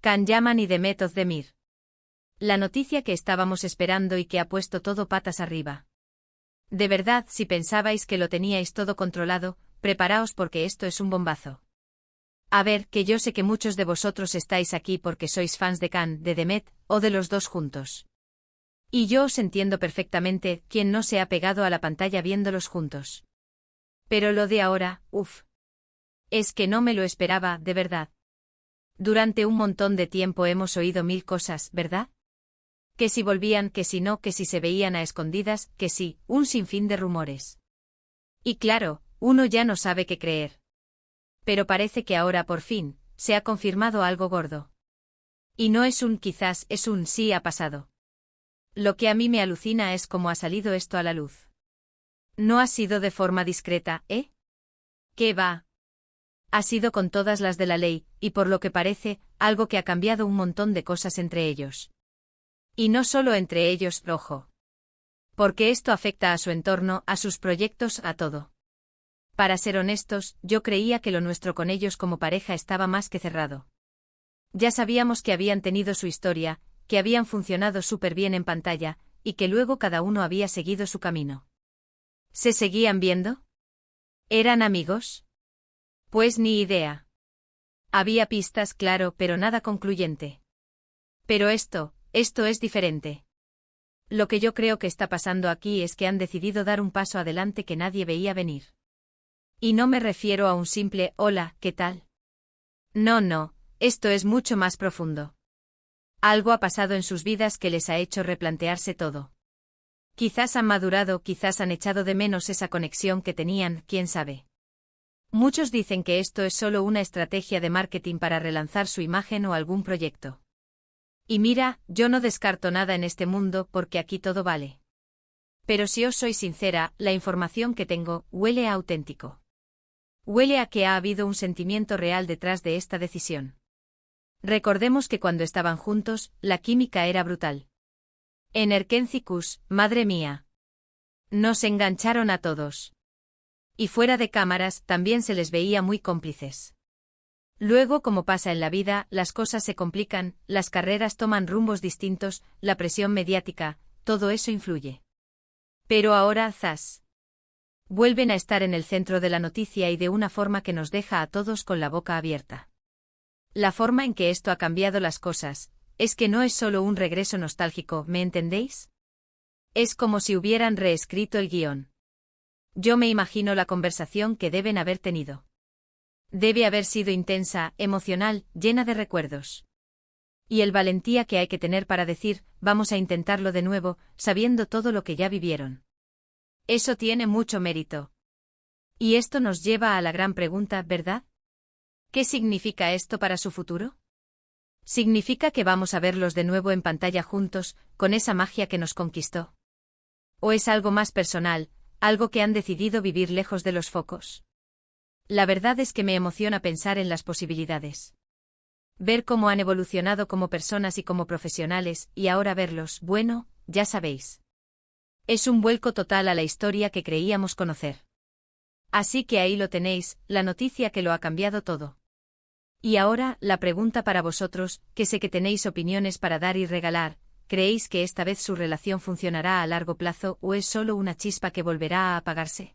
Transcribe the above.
Can Yaman y Demet Özdemir. La noticia que estábamos esperando y que ha puesto todo patas arriba. De verdad, si pensabais que lo teníais todo controlado, preparaos porque esto es un bombazo. A ver, que yo sé que muchos de vosotros estáis aquí porque sois fans de Can, de Demet, o de los dos juntos. Y yo os entiendo perfectamente, quien no se ha pegado a la pantalla viéndolos juntos. Pero lo de ahora, uff. Es que no me lo esperaba, de verdad. Durante un montón de tiempo hemos oído mil cosas, ¿verdad? Que si volvían, que si no, que si se veían a escondidas, que sí, un sinfín de rumores. Y claro, uno ya no sabe qué creer. Pero parece que ahora por fin, se ha confirmado algo gordo. Y no es un quizás, es un sí ha pasado. Lo que a mí me alucina es cómo ha salido esto a la luz. No ha sido de forma discreta, ¿eh? ¿Qué va? Ha sido con todas las de la ley, y por lo que parece, algo que ha cambiado un montón de cosas entre ellos. Y no solo entre ellos, ojo. Porque esto afecta a su entorno, a sus proyectos, a todo. Para ser honestos, yo creía que lo nuestro con ellos como pareja estaba más que cerrado. Ya sabíamos que habían tenido su historia, que habían funcionado súper bien en pantalla, y que luego cada uno había seguido su camino. ¿Se seguían viendo? ¿Eran amigos? Pues ni idea. Había pistas, claro, pero nada concluyente. Pero esto es diferente. Lo que yo creo que está pasando aquí es que han decidido dar un paso adelante que nadie veía venir. Y no me refiero a un simple hola, ¿qué tal? No, esto es mucho más profundo. Algo ha pasado en sus vidas que les ha hecho replantearse todo. Quizás han madurado, quizás han echado de menos esa conexión que tenían, quién sabe. Muchos dicen que esto es solo una estrategia de marketing para relanzar su imagen o algún proyecto. Y mira, yo no descarto nada en este mundo porque aquí todo vale. Pero si os soy sincera, la información que tengo huele a auténtico. Huele a que ha habido un sentimiento real detrás de esta decisión. Recordemos que cuando estaban juntos, la química era brutal. En Erkencicus, madre mía. Nos engancharon a todos. Y fuera de cámaras, también se les veía muy cómplices. Luego, como pasa en la vida, las cosas se complican, las carreras toman rumbos distintos, la presión mediática, todo eso influye. Pero ahora, zas. Vuelven a estar en el centro de la noticia y de una forma que nos deja a todos con la boca abierta. La forma en que esto ha cambiado las cosas, es que no es solo un regreso nostálgico, ¿me entendéis? Es como si hubieran reescrito el guión. Yo me imagino la conversación que deben haber tenido. Debe haber sido intensa, emocional, llena de recuerdos. Y el valentía que hay que tener para decir, vamos a intentarlo de nuevo, sabiendo todo lo que ya vivieron. Eso tiene mucho mérito. Y esto nos lleva a la gran pregunta, ¿verdad? ¿Qué significa esto para su futuro? ¿Significa que vamos a verlos de nuevo en pantalla juntos, con esa magia que nos conquistó? ¿O es algo más personal, algo que han decidido vivir lejos de los focos? La verdad es que me emociona pensar en las posibilidades. Ver cómo han evolucionado como personas y como profesionales, y ahora verlos, bueno, ya sabéis. Es un vuelco total a la historia que creíamos conocer. Así que ahí lo tenéis, la noticia que lo ha cambiado todo. Y ahora, la pregunta para vosotros, que sé que tenéis opiniones para dar y regalar, ¿creéis que esta vez su relación funcionará a largo plazo o es solo una chispa que volverá a apagarse?